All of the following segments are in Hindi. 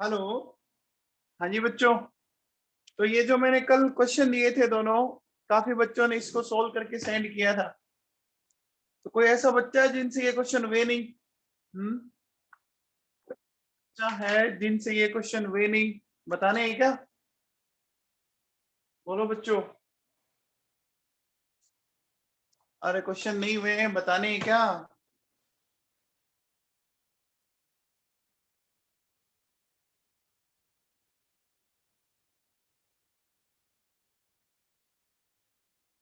हेलो। हाँ जी बच्चों, तो ये जो मैंने कल क्वेश्चन दिए थे दोनों, काफी बच्चों ने इसको सोल्व करके सेंड किया था। तो कोई ऐसा बच्चा है जिनसे ये क्वेश्चन हुए नहीं? बच्चा है जिनसे ये क्वेश्चन हुए नहीं, बताने हैं क्या? बोलो बच्चों। अरे क्वेश्चन नहीं हुए हैं, बताने हैं क्या?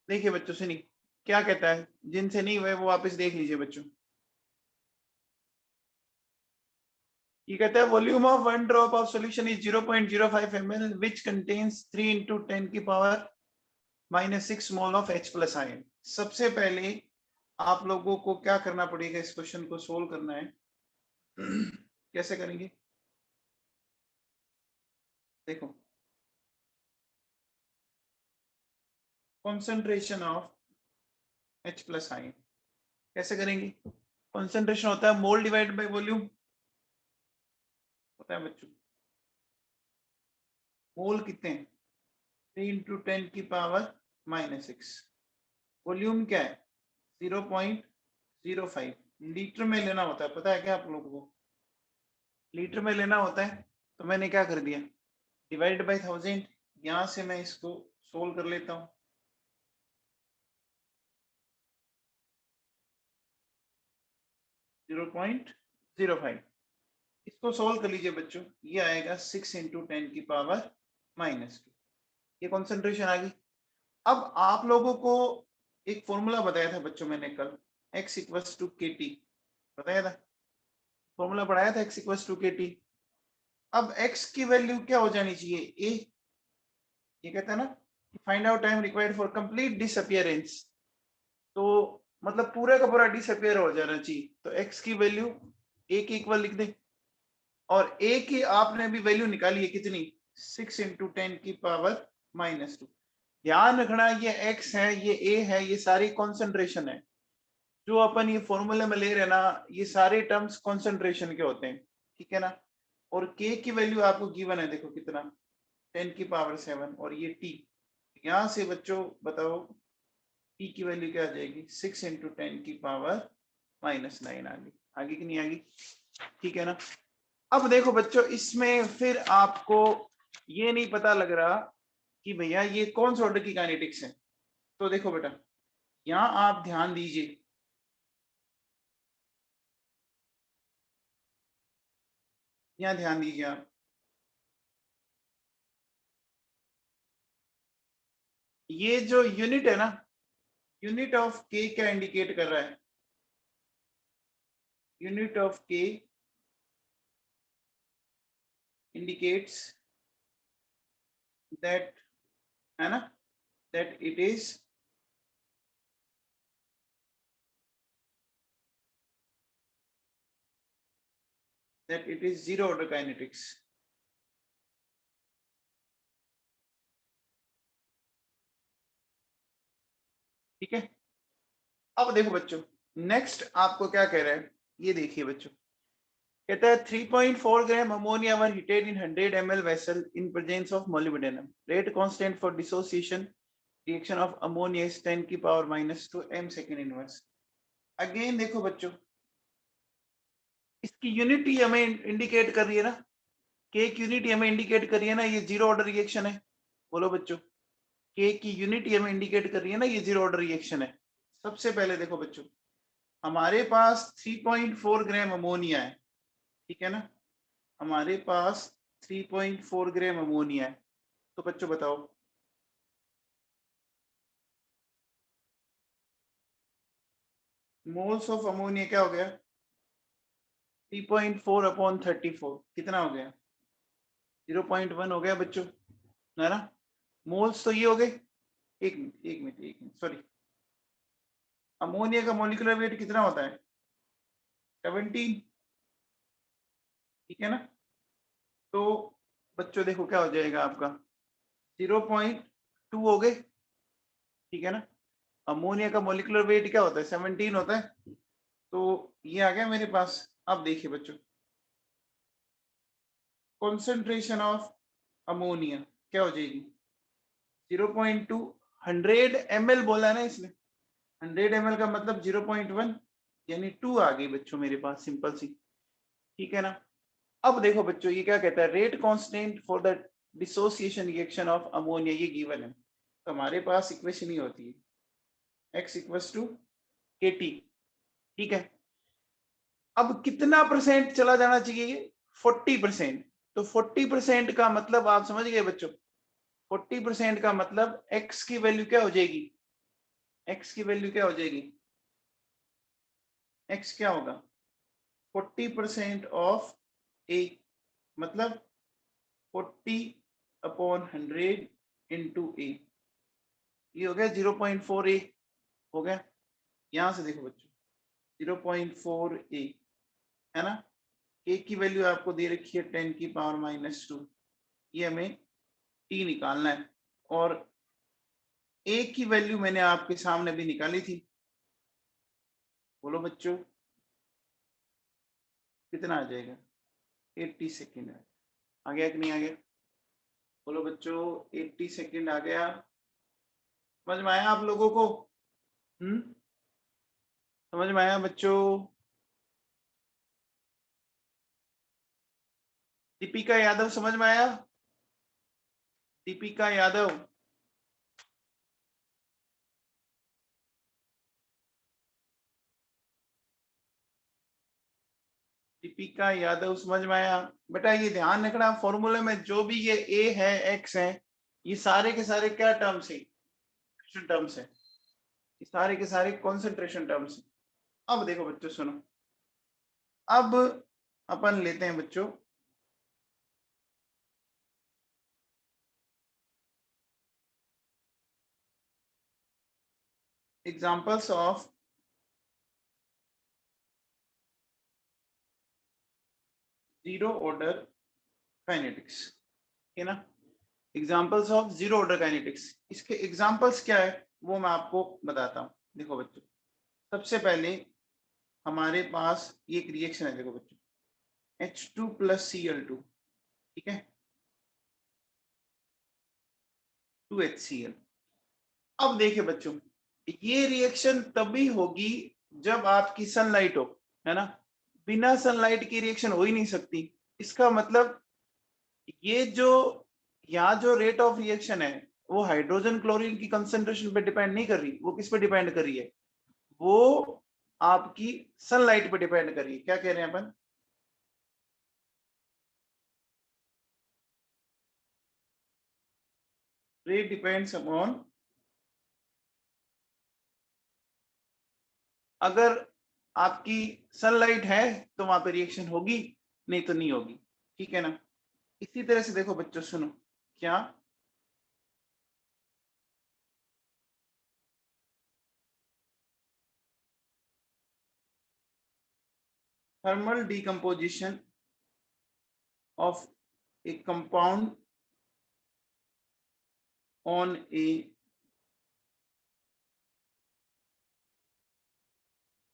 देखिए बच्चों, सुनिए क्या कहता है। जिनसे नहीं हुए वो वापस देख लीजिए बच्चों। ये कहता है volume of one drop of solution is 0.05 ml which contains 3 into 10 की power -6 mole of H plus ion. सबसे पहले आप लोगों को क्या करना पड़ेगा, इस क्वेश्चन को सोल्व करना है। कैसे करेंगे? देखो, concentration of H plus ion कैसे करेंगे? कॉन्सेंट्रेशन होता है मोल डिवाइड बाय वॉल्यूम, होता है बच्चों। मोल कितने हैं? 3 into 10 की पावर -6। वॉल्यूम क्या है? 0.05। लीटर में लेना होता है, पता है क्या आप लोगों को? लीटर में लेना होता है। तो मैंने क्या कर दिया, डिवाइड बाय 1000। यहां से मैं इसको सोल्व कर लेता हूं। 0.05, इसको सोल्व कर लीजिए बच्चों। ये आएगा 6 into 10 की पावर -2। ये कॉन्सेंट्रेशन आ गई। अब आप लोगों को एक फॉर्मूला बताया था बच्चों मैंने कल, x इक्वल्स टू के टी बताया था। फॉर्मूला पढ़ाया था x इक्वल्स टू के टी। अब x की वैल्यू क्या हो जानी चाहिए? a। ये कहता है ना, find out time required for complete disappearance. तो मतलब पूरा का पूरा डिसअपियर हो जाना चाहिए। तो x की वैल्यू a के इक्वल लिख दे। और a की आपने अभी वैल्यू निकाली है कितनी? 6 into 10 की पावर -2। ध्यान रखना, ये x है, ये a है, ये सारी कॉन्सेंट्रेशन है। जो अपन ये फॉर्मूले में ले रहे हैं ना, ये सारे टर्म्स कॉन्सेंट्रेशन के होते हैं, ठीक है ना। और k की वैल्यू आपको गिवन है, देखो कितना, 10 की पावर 7। और ये t, यहां से बच्चों बताओ t की वैल्यू क्या आ जाएगी? 6 into 10 की पावर -9 आ गई। आगे कि नहीं आ गई? ठीक है ना। अब देखो बच्चों, इसमें फिर आपको ये नहीं पता लग रहा कि भैया ये कौन सा ऑर्डर की काइनेटिक्स है। तो देखो बेटा, यहां आप ध्यान दीजिए, यहां ध्यान दीजिए आप। ये जो यूनिट है ना, यूनिट ऑफ के क्या इंडिकेट कर रहा है? यूनिट ऑफ के इंडिकेट्स दैट, है ना, that it is zero order kinetics. ठीक है। अब देखो बच्चों, नेक्स्ट आपको क्या कह रहा है, ये देखिए बच्चों। कहता है 3.4 gram ammonia were heated in 100 ml vessel in presence of molybdenum. Rate constant for dissociation reaction of ammonia is 10 की power -2 m second inverse. Again देखो बच्चों, इसकी यूनिटी हमें इंडिकेट कर रही है ना, के की यूनिटी हमें इंडिकेट कर रही है ना, ये जीरो ऑर्डर रिएक्शन है। बोलो बच्चों, के की यूनिटी हमें इंडिकेट कर रही है ना, ये जीरो ऑर्डर रिएक्शन है। सबसे पहले देखो बच्चों, हमारे पास 3.4 ग्राम अमोनिया है, ठीक है ना। हमारे पास 3.4 ग्राम अमोनिया है। तो बच्चों बताओ, मोल्स ऑफ अमोनिया क्या हो गया? 3.4 अपॉन 34 कितना हो गया? 0.1 हो गया बच्चों, है ना। मोल्स तो ये हो गए। एक मिनट सॉरी। अमोनिया का मॉलिक्यूलर वेट कितना होता है? 17, ठीक है ना। तो बच्चों देखो क्या हो जाएगा आपका, 0.2 हो गए, ठीक है ना। अमोनिया का मॉलिक्यूलर वेट क्या होता है? 17 होता है। तो ये आ गया मेरे पास। अब देखिए बच्चों, कॉन्सेंट्रेशन ऑफ अमोनिया क्या हो जाएगी 0.2 100 ml बोला है ना इसने 100 ml का मतलब 0.1 यानी 2 आ गई बच्चों मेरे पास सिंपल सी ठीक है ना। अब देखो बच्चों ये क्या कहता है rate constant for the dissociation reaction of ammonia ये गिवन है तो हमारे पास इक्वेशन ही होती है x इक्वल्स टू KT ठीक है। अब कितना परसेंट चला जाना चाहिए 40%। तो 40% का मतलब आप समझ गए बच्चों 40% का मतलब x की वैल्यू क्या हो जाएगी x की वैल्यू क्या हो जाएगी x क्या होगा 40% ऑफ a मतलब 40/100 इंटू a ये हो गया 0.4 a हो गया। यहां से देखो बच्चों 0.4 a है ना a की वैल्यू आपको दे रखी है 10⁻⁻2 ये हमें t निकालना है और a की वैल्यू मैंने आपके सामने भी निकाली थी बोलो बच्चों कितना आ जाएगा 80 सेकेंड आ गया कि नहीं आ गया बोलो बच्चों 80 सेकेंड आ गया समझ में आया आप लोगों को समझ में आया बच्चों दीपिका यादव समझ में आया दीपिका यादव दीपिका यादव समझ में आया बेटा ये ध्यान रखना फॉर्मूले में जो भी ये a है x है ये सारे के सारे क्या टर्म्स है टर्म्स है ये सारे के सारे कॉन्सेंट्रेशन टर्म्स है। अब देखो बच्चों सुनो अब अपन लेते हैं बच्चों examples of zero order kinetics है ना examples of zero order kinetics इसके एग्जांपल्स क्या है वो मैं आपको बताता हूँ देखो बच्चों सबसे पहले हमारे पास ये एक रिएक्शन है देखो बच्चों H2 + Cl2 ठीक है 2HCl। अब देखिए बच्चों ये रिएक्शन तभी होगी जब आपकी सनलाइट हो है ना बिना सनलाइट की रिएक्शन हो ही नहीं सकती इसका मतलब ये जो यहाँ जो रेट ऑफ रिएक्शन है वो हाइड्रोजन क्लोरीन की कंसंट्रेशन पे डिपेंड नहीं कर रही वो किस पे डिपेंड कर रही है वो आपकी सनलाइट पे डिपेंड कर रही है क्या कह रहे हैं अपन रेट डिपेंड्स अपॉन अगर आपकी सनलाइट है तो वहां पे रिएक्शन होगी नहीं तो नहीं होगी ठीक है ना। इसी तरह से देखो बच्चों सुनो क्या thermal decomposition of A compound on A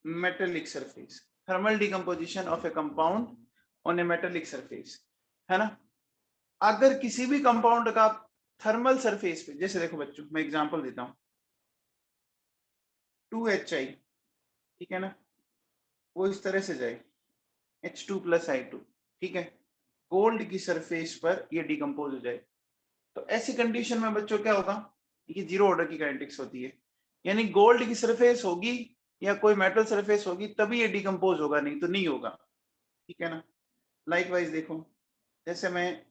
metallic surface thermal decomposition of A compound on A metallic surface है ना। अगर किसी भी कंपाउंड का थर्मल सरफेस पे जैसे देखो बच्चों मैं एग्जांपल देता हूं 2HI ठीक है ना वो इस तरह से जाए H2 + I2 ठीक है गोल्ड की सरफेस पर ये डिकम्पोज हो जाए तो ऐसी कंडीशन में बच्चों क्या होगा ये जीरो ऑर्डर की काइनेटिक्स होती है यानी गोल्ड की सरफेस होगी या कोई मेटल सरफेस होगी तभी ये डिकम्पोज होगा नहीं तो नहीं होगा ठीक है ना। लाइकवाइज देखो जैसे मैं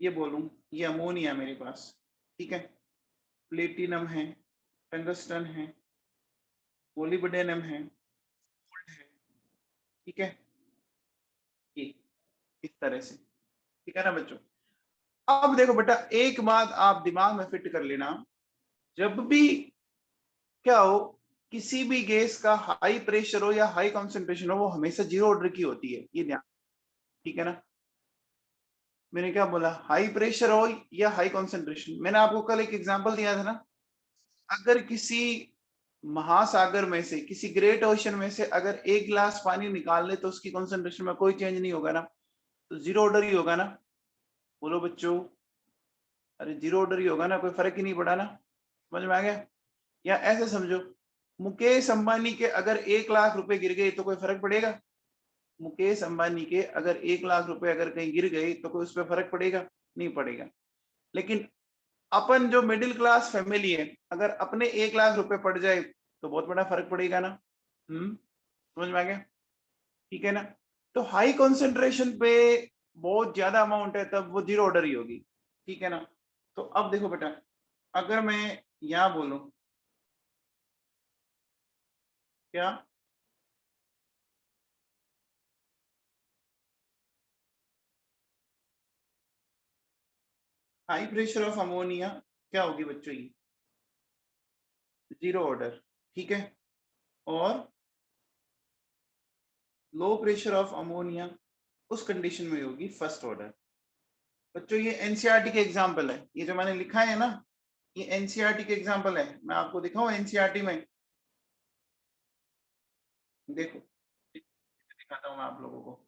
ये बोलूं ये अमोनिया मेरे पास ठीक है प्लेटिनम है टंगस्टन है मोलिब्डेनम है गोल्ड है ठीक है ये इस तरह से ठीक है ना बच्चों। अब देखो बेटा एक बात आप दिमाग में फिट कर लेना जब भी क्या हो किसी भी गैस का हाई प्रेशर हो या हाई कॉन्सेंट्रेशन हो वो हमेशा जीरो ऑर्डर की होती है ये ध्यान ठीक है ना। मैंने क्या बोला हाई प्रेशर हो या हाई कॉन्सेंट्रेशन मैंने आपको कल एक एग्जांपल दिया था ना अगर किसी महासागर में से किसी ग्रेट ओशन में से अगर एक गिलास पानी निकाल ले तो उसकी कॉन्सेंट्रेशन में कोई चेंज नहीं होगा ना तो जीरो ऑर्डर ही होगा ना, बोलो बच्चों, अरे जीरो ऑर्डर ही होगा ना, कोई फर्क ही नहीं पड़ा ना, समझ में आ गया। या ऐसे समझो, मुकेश अंबानी के अगर 1 लाख रुपए गिर गए तो कोई फर्क पड़ेगा? मुकेश अंबानी के अगर 1 लाख रुपए अगर कहीं गिर गए तो कोई उस पर फर्क पड़ेगा? नहीं पड़ेगा। लेकिन अपन जो मिडिल क्लास फैमिली है, अगर अपने 1 लाख रुपए पड़ जाए तो बहुत बड़ा फर्क पड़ेगा ना। समझ में आ गया? ठीक है ना। तो हाई कॉन्सेंट्रेशन पे बहुत ज्यादा अमाउंट है तब वो जीरो ऑर्डर ही होगी। ठीक है ना। तो अब देखो बेटा, अगर मैं यहां बोलूं क्या, हाई प्रेशर ऑफ अमोनिया क्या होगी बच्चों, ये जीरो ऑर्डर। ठीक है। और लो प्रेशर ऑफ अमोनिया उस कंडीशन में होगी फर्स्ट ऑर्डर। बच्चों ये एनसीईआरटी के एग्जाम्पल है, ये जो मैंने लिखा है ना, ये एनसीईआरटी के एग्जाम्पल है। मैं आपको दिखाऊं एनसीईआरटी में, देखो दिखाता हूं मैं आप लोगों को।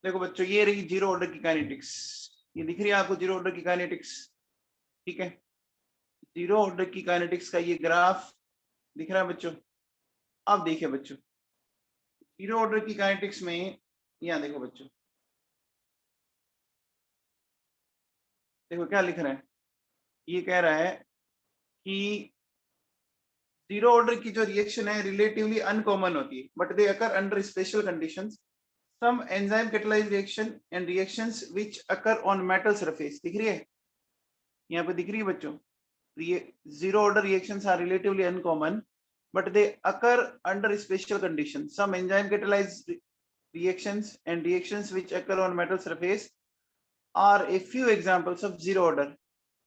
देखो बच्चों, ये रही जीरो ऑर्डर की काइनेटिक्स, ये दिख रही है आपको जीरो ऑर्डर की काइनेटिक्स। ठीक है। जीरो ऑर्डर की काइनेटिक्स का ये ग्राफ दिख रहा है बच्चों। अब देखिए बच्चों, जीरो ऑर्डर की काइनेटिक्स में यहाँ देखो बच्चों, देखो क्या लिख रहा है, ये कह रहा है कि जीरो ऑर्डर की जो रिएक्शन है रिलेटिवली अनकॉमन होती है, but they occur under special conditions, some enzyme catalysed reaction and reactions which occur on metal surface. दिख रही है, यहाँ पे दिख रही है बच्चों, zero order reactions are relatively uncommon, but they occur under special conditions. Some enzyme catalyzed reactions and reactions which occur on metal surface are a few examples of zero order.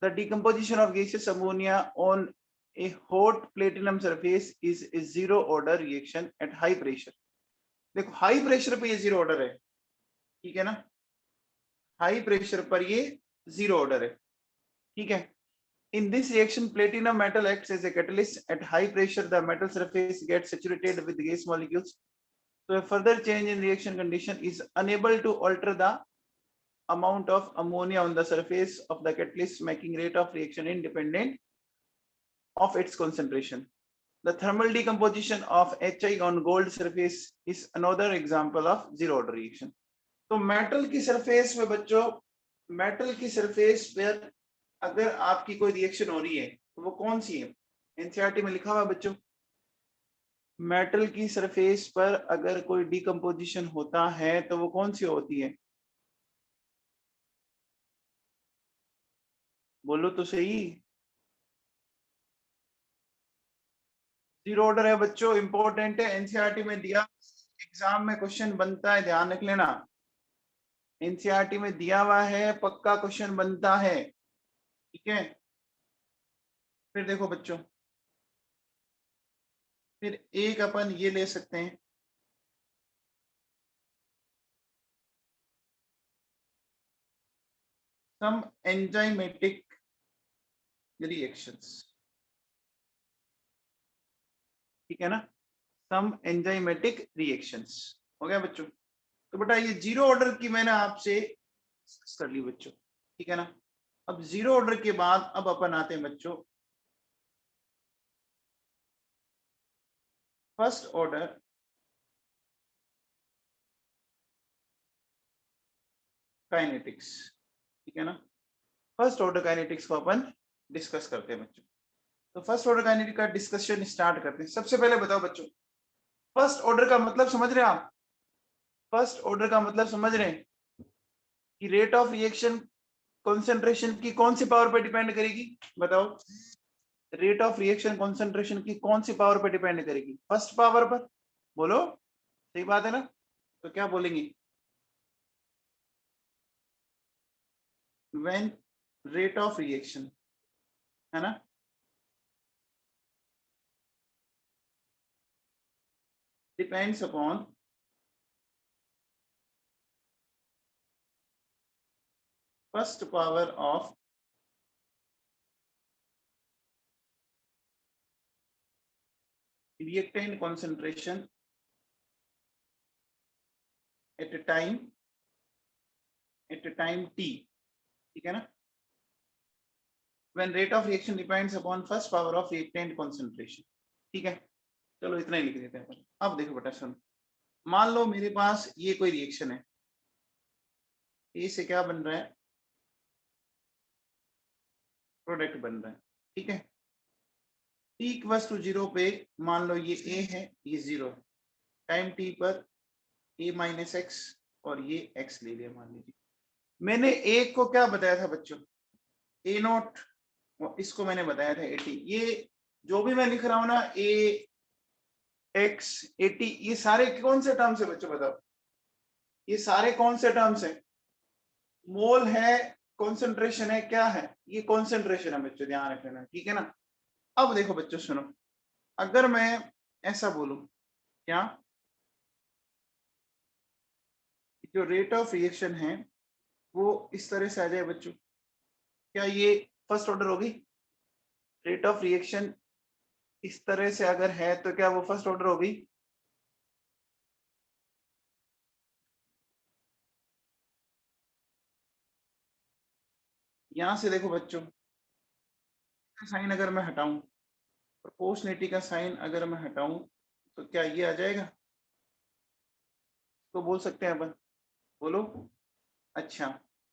The decomposition of gaseous ammonia on a hot platinum surface is a zero order reaction at high pressure. देखो हाई प्रेशर पे ये जीरो ऑर्डर है, ठीक है ना, हाई प्रेशर पर ये जीरो ऑर्डर है। ठीक है। In this reaction, platinum metal acts as a catalyst. At high pressure, the metal surface gets saturated with gas molecules. So a further change in reaction condition is unable to alter the amount of ammonia on the surface of the catalyst, making rate of reaction independent of its concentration. The thermal decomposition of HI on gold surface is another example of zero order reaction. तो मेटल की सरफेस में बच्चों, मेटल की सरफेस पर अगर आपकी कोई रिएक्शन हो रही है तो वो कौन सी है? एनसीईआरटी में लिखा हुआ बच्चों, मेटल की सरफेस पर अगर कोई डिकम्पोजिशन होता है तो वो कौन सी होती है? बोलो तो सही। जीरो ऑर्डर है बच्चों, इंपॉर्टेंट है, एनसीईआरटी में दिया, एग्जाम में क्वेश्चन बनता है, ध्यान रख लेना। एनसीईआरटी में दिया हुआ है, पक्का क्वेश्चन बनता है। ठीक है। फिर देखो बच्चों, फिर एक अपन ये ले सकते हैं, सम एंजाइमेटिक रिएक्शंस। ठीक है ना, सम एंजाइमेटिक रिएक्शंस। हो गया बच्चों। तो बेटा ये जीरो ऑर्डर की मैंने आपसे डिस्कस कर ली बच्चों। ठीक है ना। अब जीरो ऑर्डर के बाद अब अपन आते हैं बच्चों फर्स्ट ऑर्डर काइनेटिक्स। ठीक है ना। फर्स्ट ऑर्डर काइनेटिक्स को अपन डिस्कस करते हैं बच्चों। तो फर्स्ट ऑर्डर काइनेटिक्स का डिस्कशन स्टार्ट करते हैं। सबसे पहले बताओ बच्चों, फर्स्ट ऑर्डर का मतलब समझ रहे हैं आप? फर्स्ट ऑर्डर का मतलब समझ रहे हैं कि रेट ऑफ रिएक्शन कॉन्सेंट्रेशन की कौन सी पावर पर डिपेंड करेगी? बताओ, रेट ऑफ रिएक्शन कॉन्सेंट्रेशन की कौन सी पावर पर डिपेंड करेगी? फर्स्ट पावर पर। बोलो, सही बात है ना। तो क्या बोलेंगे, व्हेन रेट ऑफ रिएक्शन, है ना, depends upon first power of reactant concentration at a time t, ठीक है ना, when rate of reaction depends upon first power of reactant concentration, ठीक है। चलो इतना ही लिख देते हैं। अब देखो बेटा सुनो, मान लो मेरे पास ये कोई रिएक्शन है, ए से क्या बन रहा है, प्रोडक्ट बन रहा है, ठीक है। t इक्वल्स टू 0 पे मान लो ये a है, ये 0 है, टाइम t पर a माइनस एक्स और ये x ले लिया मान लीजिए। मैंने a को क्या बताया था बच्चों, a नॉट, इसको मैंने बताया था 80। ये जो भी मैं लिख रहा हूं ना, a x 80, ये सारे कौन से टर्म्स है बच्चों बताओ, ये सारे कौन से टर्म्स है, मोल है, कॉन्सेंट्रेशन है, क्या है, ये कॉन्सेंट्रेशन है बच्चों, ध्यान रखना, ठीक है ना। अब देखो बच्चों सुनो, अगर मैं ऐसा बोलूं, क्या जो रेट ऑफ रिएक्शन है वो इस तरह से आ जाए बच्चों, क्या ये फर्स्ट ऑर्डर होगी, रेट ऑफ रिएक्शन इस तरह से अगर है तो क्या वो फर्स्ट ऑर्डर होगी, यहां से देखो बच्चों, साइन अगर मैं हटाऊं, प्रोपोर्शनलिटी का साइन अगर मैं हटाऊं तो क्या ये आ जाएगा, तो बोल सकते हैं अपन, बोलो। अच्छा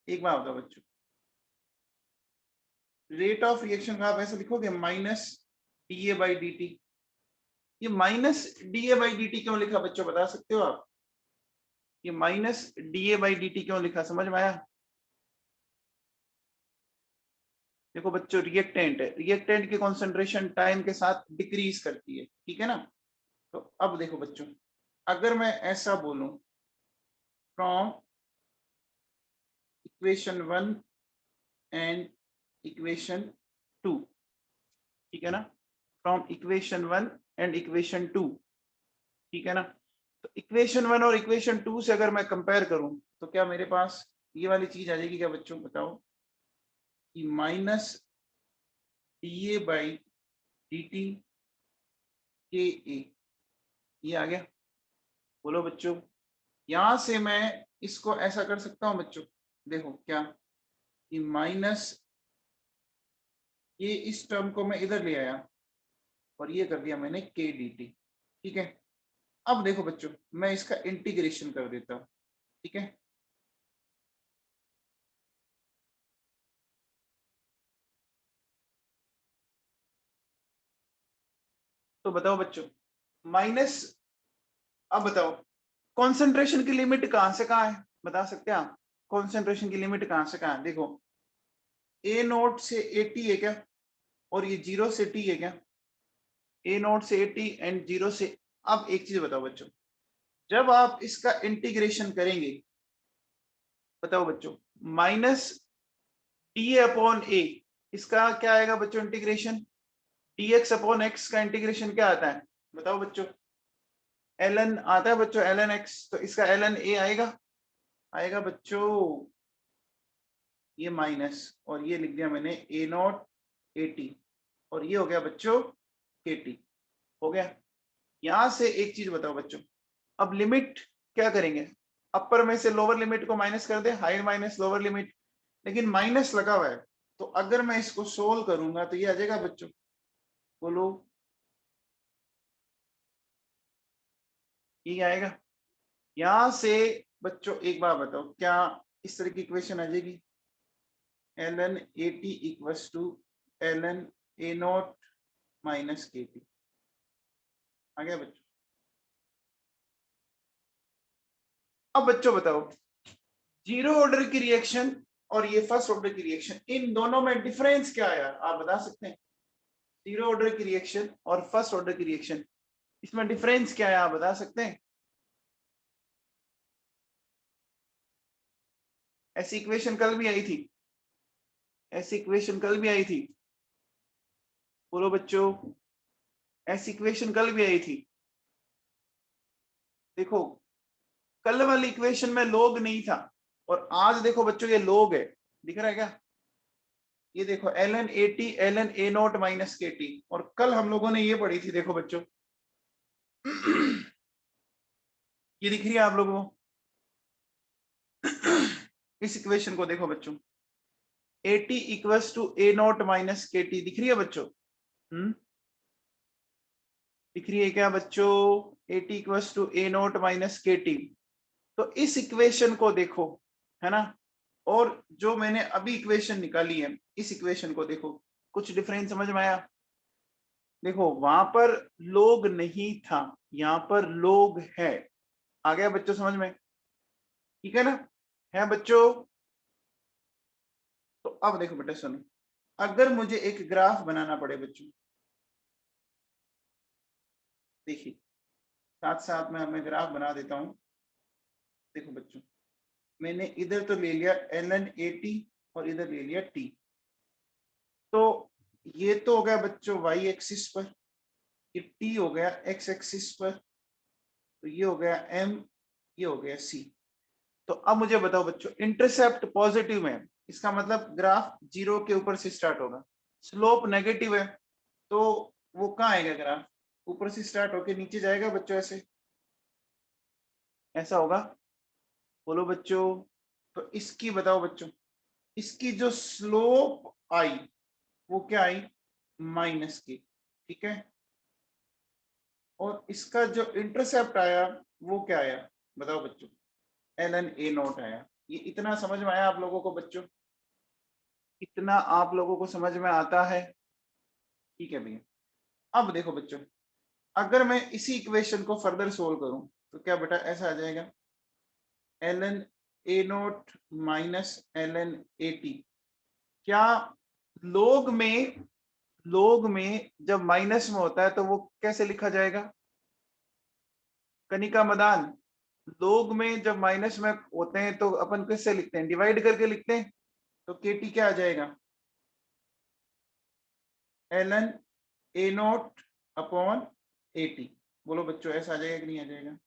एक बात बताओ बच्चों, रेट ऑफ रिएक्शन का आप ऐसा लिखोगे minus D A by D T, ये minus D A by D T क्यों लिखा बच्चों बता सकते हो आप, ये minus D A by D T क्यों लिखा, समझ में आया। देखो बच्चों रिएक्टेंट है, रिएक्टेंट की कॉन्सेंट्रेशन टाइम के साथ डिक्रीज करती है, ठीक है ना। तो अब देखो बच्चों, अगर मैं ऐसा बोलूं, फ्रॉम इक्वेशन 1 एंड इक्वेशन 2, ठीक है ना, फ्रॉम इक्वेशन 1 एंड इक्वेशन 2, ठीक है ना। तो इक्वेशन 1 और इक्वेशन 2 से अगर मैं कंपेयर करूं तो क्या मेरे पास ये वाली चीज आ जाएगी क्या बच्चों बताओ, कि minus D A by D T के ए, ये आ गया, बोलो बच्चों। यहां से मैं इसको ऐसा कर सकता हूं बच्चों, देखो क्या, कि माइनस ये इस टर्म को मैं इधर ले आया और ये कर दिया मैंने के डी टी, ठीक है। अब देखो बच्चों मैं इसका इंटीग्रेशन कर देता हूं, ठीक है। तो बताओ बच्चों, माइनस, अब बताओ कॉन्सेंट्रेशन की लिमिट कहां से कहां है, बता सकते हैं आप, कॉन्सेंट्रेशन की लिमिट कहां से कहां है, देखो ए नोट से 80 है क्या, और ये 0 से टी है क्या, ए नोट से 80 एंड 0 से, अब एक चीज बताओ बच्चों, जब आप इसका इंटीग्रेशन करेंगे, बताओ बच्चों, माइनस डी अपॉन ए, इसका क्या आएगा बच्चों integration, D x upon x का इंटीग्रेशन क्या आता है बताओ बच्चों, एल एन आता है बच्चों, एल एन एक्स, तो इसका एल एन ए आएगा, आएगा बच्चों, ये माइनस और ये लिख दिया मैंने ए नॉट ए टी, और ये हो गया बच्चों के टी, हो गया। यहां से एक चीज बताओ बच्चों, अब लिमिट क्या करेंगे, अपर में से लोअर लिमिट को माइनस कर दे, हायर माइनस लोअर लिमिट, लेकिन माइनस लगा हुआ है, तो अगर मैं इसको सोल्व करूंगा तो ये आ जाएगा बच्चों, बोलो ये आएगा। यहां से बच्चों एक बार बताओ, क्या इस तरह की इक्वेशन आ जाएगी, L N A T equals to L N A naught minus K T, आ गया बच्चों। अब बच्चों बताओ, जीरो ऑर्डर की रिएक्शन और ये फर्स्ट ऑर्डर की रिएक्शन, इन दोनों में डिफरेंस क्या है आप बता सकते हैं, जीरो ऑर्डर की रिएक्शन और फर्स्ट ऑर्डर की रिएक्शन, इसमें डिफरेंस क्या है आप बता सकते हैं। ऐसी इक्वेशन कल भी आई थी, ऐसी इक्वेशन कल भी आई थी, बोलो बच्चों, ऐसी इक्वेशन कल भी आई थी। देखो कल वाली इक्वेशन में लोग नहीं था, और आज देखो बच्चों ये लोग है, दिख रहा है क्या? ये देखो ln AT ln A0 minus KT, और कल हम लोगों ने ये पढ़ी थी, देखो बच्चों ये दिख रही है आप लोगों को? इस इक्वेशन को देखो बच्चों, AT equals to A0 minus KT, दिख रही है बच्चों? दिख रही है क्या बच्चों? AT equals to A0 minus KT। तो इस इक्वेशन को देखो, है ना, और जो मैंने अभी इक्वेशन निकाली है, इस इक्वेशन को देखो, कुछ डिफरेंस समझ में आया? देखो वहां पर लोग नहीं था, यहाँ पर लोग है। आ गया बच्चों समझ में? ठीक है ना? है बच्चों? तो अब देखो बेटा सुनो, अगर मुझे एक ग्राफ बनाना पड़े बच्चों, देखिए साथ साथ में मैं ग्राफ बना देता हूं। देखो बच्चों, मैंने इधर तो ले लिया ln AT और इधर ले लिया T। तो ये तो हो गया बच्चों y एक्सिस पर, ये T हो गया x एक्सिस पर, तो ये हो गया m, ये हो गया c। तो अब मुझे बताओ बच्चों, इंटरसेप्ट पॉजिटिव में, इसका मतलब ग्राफ जीरो के ऊपर से स्टार्ट होगा। स्लोप नेगेटिव है, तो वो कहाँ आएगा ग्राफ? ऊपर से स्टार्ट होके नीचे जाएगा बच्चों, ऐसे ऐसा होगा? बोलो बच्चों। तो इसकी बताओ बच्चों, इसकी जो स्लोप आई वो क्या आई? माइनस की, ठीक है। और इसका जो इंटरसेप्ट आया वो क्या आया? बताओ बच्चों, ln A0 आया। ये इतना समझ में आया आप लोगों को बच्चों? इतना आप लोगों को समझ में आता है? ठीक है भैया। अब देखो बच्चों, अगर मैं इसी इक्वेशन को फर्दर सोल्व करूं तो क्या बेटा ऐसा आ जाएगा, ln A0 minus ln AT। क्या लोग में जब माइनस में होता है तो वो कैसे लिखा जाएगा? कनिका मदान, लोग में जब माइनस में होते हैं तो अपन किससे लिखते हैं? डिवाइड करके लिखते हैं। तो KT क्या आ जाएगा? ln A0 upon AT। बोलो बच्चों ऐसा आ जाएगा कि नहीं आ जाएगा?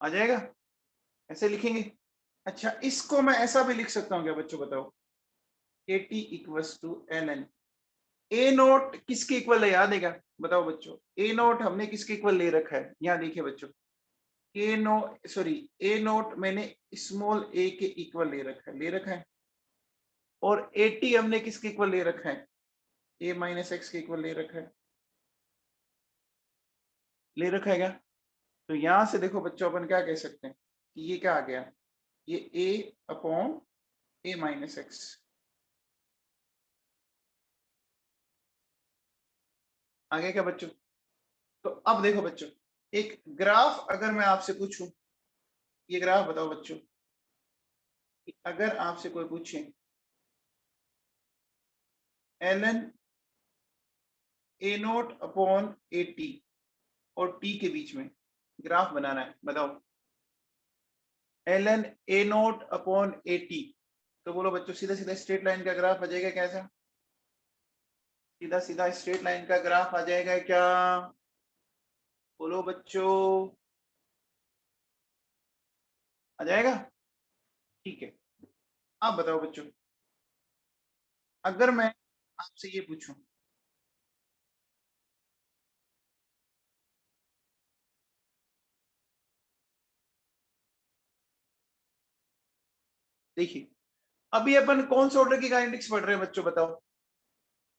आ जाएगा? ऐसे लिखेंगे? अच्छा, इसको मैं ऐसा भी लिख सकता हूँ क्या बच्चों, बताओ? KT equals to ln A0 किसके इक्वल है, याद है क्या? बताओ बच्चों, A0 हमने किसके इक्वल ले रखा है? यहाँ देखिए बच्चों, A0 मैंने स्मॉल a के इक्वल ले रखा है। और AT हमने किसके इक्वल ले रखा है? A माइनस एक्स के इक्वल ले रखा है। ले रखा है क्या? तो यहां से देखो बच्चों, अपन क्या कह सकते हैं कि ये क्या आ गया? ये A upon A minus X. आ गया क्या बच्चों? तो अब देखो बच्चों, एक ग्राफ अगर मैं आपसे पूछूं, ये ग्राफ बताओ बच्चों, कि अगर आपसे कोई पूछे ln A0 अपॉन AT और T के बीच में ग्राफ बनाना है, बताओ ln A0 अपॉन AT, तो बोलो बच्चों सीधा सीधा स्ट्रेट लाइन का ग्राफ आ जाएगा कैसा? सीधा सीधा स्ट्रेट लाइन का ग्राफ आ जाएगा क्या? बोलो बच्चों, आ जाएगा? ठीक है। अब बताओ बच्चों, अगर मैं आपसे ये पूछूं, देखिए अभी अपन कौन से ऑर्डर की काइनेटिक्स पढ़ रहे हैं बच्चों, बताओ?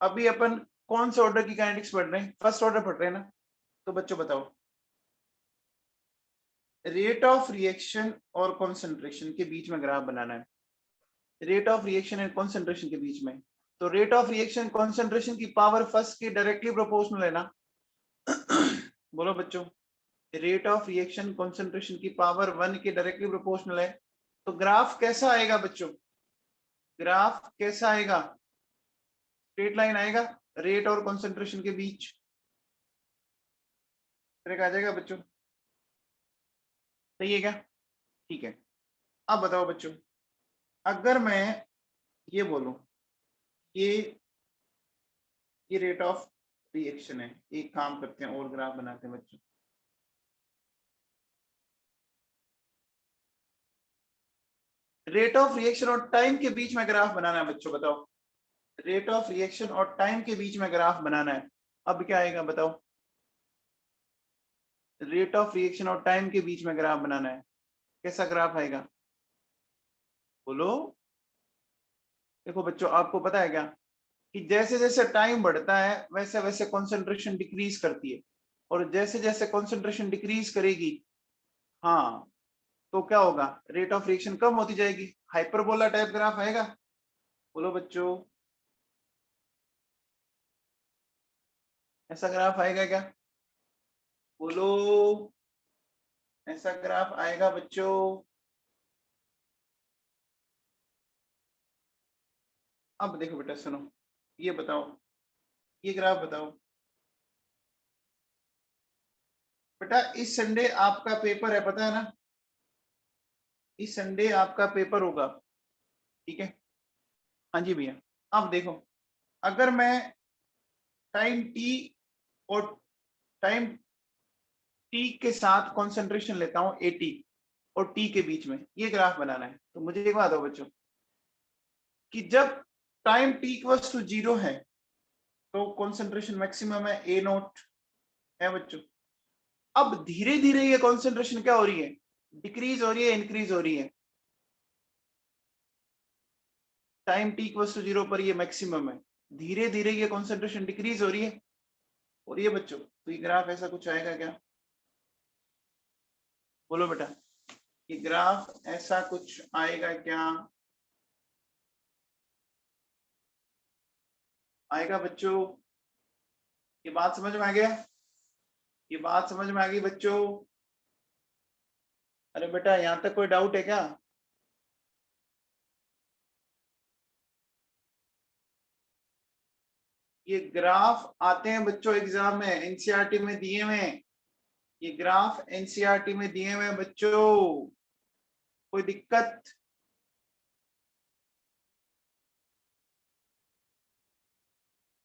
अभी अपन कौन से ऑर्डर की काइनेटिक्स पढ़ रहे हैं? फर्स्ट ऑर्डर पढ़ रहे हैं ना? तो बच्चों बताओ, रेट ऑफ रिएक्शन और कॉन्सेंट्रेशन के बीच में ग्राफ बनाना है। Rate of reaction and concentration के बीच में, तो रेट ऑफ रिएक्शन कॉन्सेंट्रेशन की पावर फर्स्ट के डायरेक्टली प्रोपोर्शनल है ना? बोलो बच्चों, रेट ऑफ रिएक्शन कॉन्सेंट्रेशन की पावर वन के डायरेक्टली प्रोपोर्शनल है। तो ग्राफ कैसा आएगा बच्चों? ग्राफ कैसा आएगा? स्ट्रेट लाइन आएगा रेट और कॉन्सेंट्रेशन के बीच, आ जाएगा बच्चों? सही है क्या? ठीक है। अब बताओ बच्चों, अगर मैं ये बोलूं, ये ये रेट ऑफ रिएक्शन है, एक काम करते हैं और ग्राफ बनाते हैं बच्चों। रेट ऑफ रिएक्शन और टाइम के बीच में ग्राफ बनाना है बच्चों, बताओ। रेट ऑफ रिएक्शन और टाइम के बीच में ग्राफ बनाना है। अब क्या आएगा बताओ? रेट ऑफ रिएक्शन और टाइम के बीच में ग्राफ बनाना है, कैसा ग्राफ आएगा बोलो? देखो बच्चों, आपको पता है क्या कि जैसे जैसे टाइम बढ़ता है वैसे वैसे कॉन्सेंट्रेशन डिक्रीज करती है, और जैसे जैसे कॉन्सेंट्रेशन डिक्रीज करेगी, हाँ, तो क्या होगा? रेट ऑफ रिएक्शन कम होती जाएगी, हाइपरबोला टाइप ग्राफ आएगा। बोलो बच्चों, ऐसा ग्राफ आएगा क्या? बोलो, ऐसा ग्राफ आएगा बच्चों? अब देखो बेटा, सुनो, ये बताओ, ये ग्राफ बताओ बेटा। इस संडे आपका पेपर है, पता है ना? इस संडे आपका पेपर होगा, ठीक है? हाँ जी भैया। अब देखो, अगर मैं टाइम टी और टाइम टी के साथ कंसंट्रेशन लेता हूं 80 और टी के बीच में, ये ग्राफ बनाना है, तो मुझे एक बात बताओ बच्चों कि जब टाइम टी इक्वल्स टू 0 है तो कंसंट्रेशन मैक्सिमम है, ए नोट है बच्चों। अब धीरे धीरे ये कंसंट्रेशन क्या हो रही है? डिक्रीज हो रही है, इंक्रीज हो रही है। टाइम टी इक्वल्स टू 0 पर ये मैक्सिमम है, धीरे धीरे ये कंसंट्रेशन डिक्रीज हो रही है, और ये बच्चों, तो ये ग्राफ ऐसा कुछ आएगा क्या? बोलो बेटा, ये ग्राफ ऐसा कुछ आएगा क्या? आएगा बच्चों? ये बात समझ में आ गया? ये बात समझ में आ गई बच्चों? अरे बेटा, यहां तक कोई डाउट है क्या? ये ग्राफ आते हैं बच्चों एग्जाम में, एनसीईआरटी में दिए हुए हैं। ये ग्राफ एनसीईआरटी में दिए हुए हैं बच्चों, कोई दिक्कत?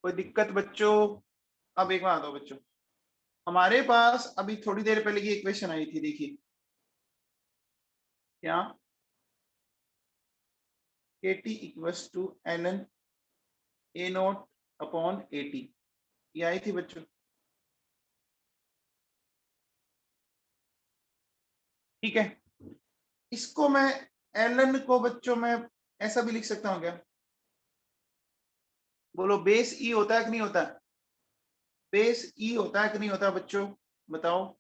कोई दिक्कत बच्चों? अब एक बात हो बच्चों, हमारे पास अभी थोड़ी देर पहले ये इक्वेशन आई थी, देखिए क्या, K T equals to L N A naught upon A T, ये आई थी बच्चों, ठीक है? इसको मैं, एल एन को बच्चों मैं ऐसा भी लिख सकता हूँ क्या? बोलो, बेस ई होता है कि नहीं होता? बेस ई होता है कि नहीं होता बच्चों, बताओ?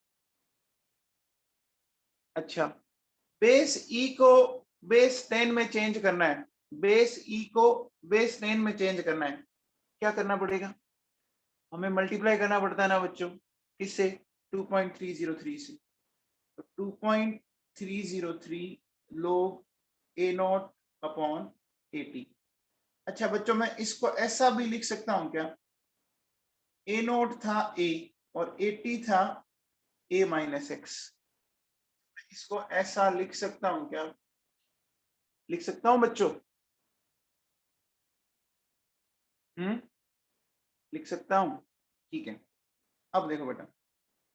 अच्छा, बेस ई को बेस 10 में चेंज करना है, बेस ई को बेस 10 में चेंज करना है, क्या करना पड़ेगा? हमें मल्टीप्लाई करना पड़ता है ना बच्चों, किससे? 2.303 से। तो 2.303 लोग ए नॉट अपॉन 80। अच्छा बच्चों, मैं इसको ऐसा भी लिख सकता हूं क्या? ए नोट था ए और 80 था ए माइनस एक्स, इसको ऐसा लिख सकता हूं क्या? लिख सकता हूं बच्चों? हम्म, लिख सकता हूं, ठीक है। अब देखो बेटा,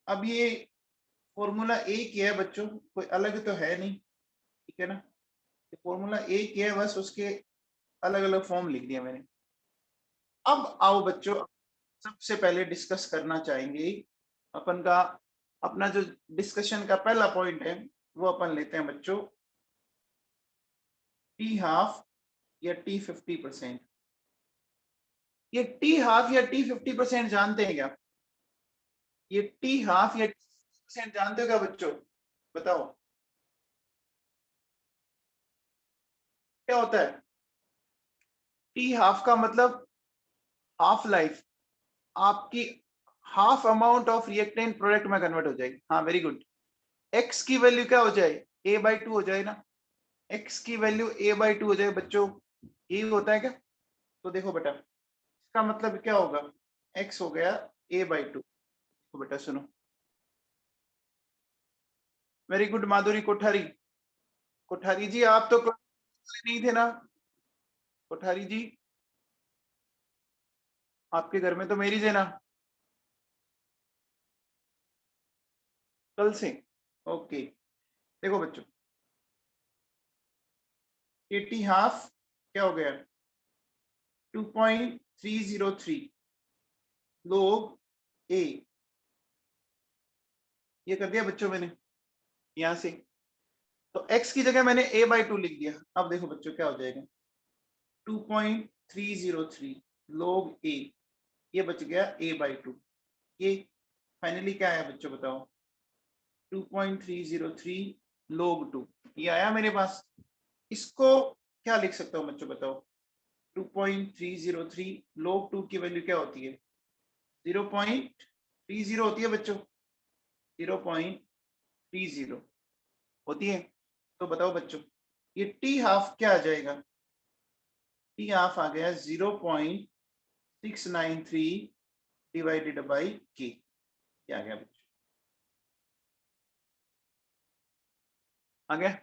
अब ये फॉर्मूला एक ही है बच्चों, कोई अलग तो है नहीं, ठीक है ना? फॉर्मूला एक ही है, बस उसके अलग अलग फॉर्म लिख दिया मैंने। अब आओ बच्चों, सबसे पहले डिस्कस करना चाहेंगे अपन का, अपना जो डिस्कशन का पहला पॉइंट है वो अपन लेते हैं बच्चों, टी हाफ या टी 50%। ये टी हाफ या टी 50% जानते हैं क्या? ये टी हाफ या टी 50% जानते हो क्या बच्चों, बताओ क्या होता है? टी हाफ का मतलब हाफ लाइफ, आपकी half amount of reactant product में कन्वर्ट हो जाएगी। हाँ, वेरी गुड। एक्स की वैल्यू क्या हो जाए? ए बाई टू हो जाए ना, एक्स की वैल्यू ए बाई टू हो जाए बच्चों, यही होता है क्या? तो देखो बेटा, इसका मतलब क्या होगा? एक्स हो गया ए बाई टू। तो बेटा सुनो, वेरी गुड माधुरी कोठारी। कोठारी जी, आप तो नहीं थे ना? कोठारी जी, आपके घर में तो मेरी है ना, कल से? ओके। देखो बच्चों, ये टी हाफ क्या हो गया 2.303 log a, ये कर दिया बच्चों मैंने यहां से। तो x की जगह मैंने a/2 लिख दिया। अब देखो बच्चों क्या हो जाएगा 2.303 log a, ये बच गया a/2। ये फाइनली क्या आया बच्चों बताओ 2.303 log 2, ये आया मेरे पास। इसको क्या लिख सकता हूं बच्चों बताओ 2.303 log 2 की वैल्यू क्या होती है 0.30 होती है बच्चों, 0.30 होती है। तो बताओ बच्चों ये टी हाफ क्या आ जाएगा, टी हाफ आ गया 0.693 डिवाइडेड बाई के, क्या आ गया बच्चों, आ गया।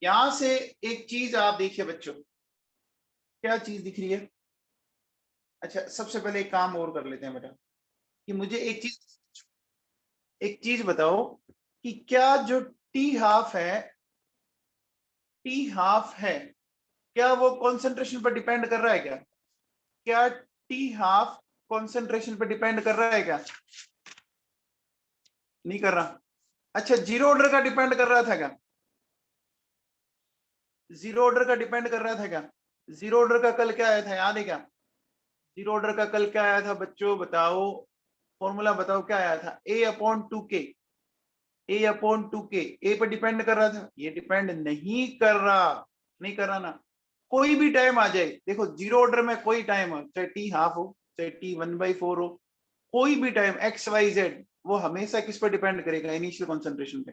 यहां से एक चीज आप देखिए बच्चों, क्या चीज दिख रही है। अच्छा सबसे पहले एक काम और कर लेते हैं बेटा कि मुझे एक चीज बताओ कि क्या जो टी हाफ है, टी हाफ है, क्या वो कॉन्सेंट्रेशन पर डिपेंड कर रहा है क्या, क्या टी हाफ कॉन्सेंट्रेशन पर डिपेंड कर रहा है क्या, नहीं कर रहा। अच्छा जीरो ऑर्डर का डिपेंड कर रहा था क्या, जीरो ऑर्डर का डिपेंड कर रहा था क्या, जीरो ऑर्डर का कल क्या आया था याद है क्या, जीरो ऑर्डर का कल क्या आया था बच्चों बताओ, फॉर्मूला बताओ क्या आया था a/2k, a/2k, ए पे डिपेंड कर रहा था, ये डिपेंड नहीं कर रहा, नहीं कर रहा ना। कोई भी टाइम आ जाए देखो जीरो ऑर्डर में कोई टाइम हो, चाहे टी हाफ हो चाहे टी 1/4 हो, कोई भी टाइम एक्स वाई जेड, वो हमेशा किस पर डिपेंड करेगा इनिशियल कॉन्सेंट्रेशन पे,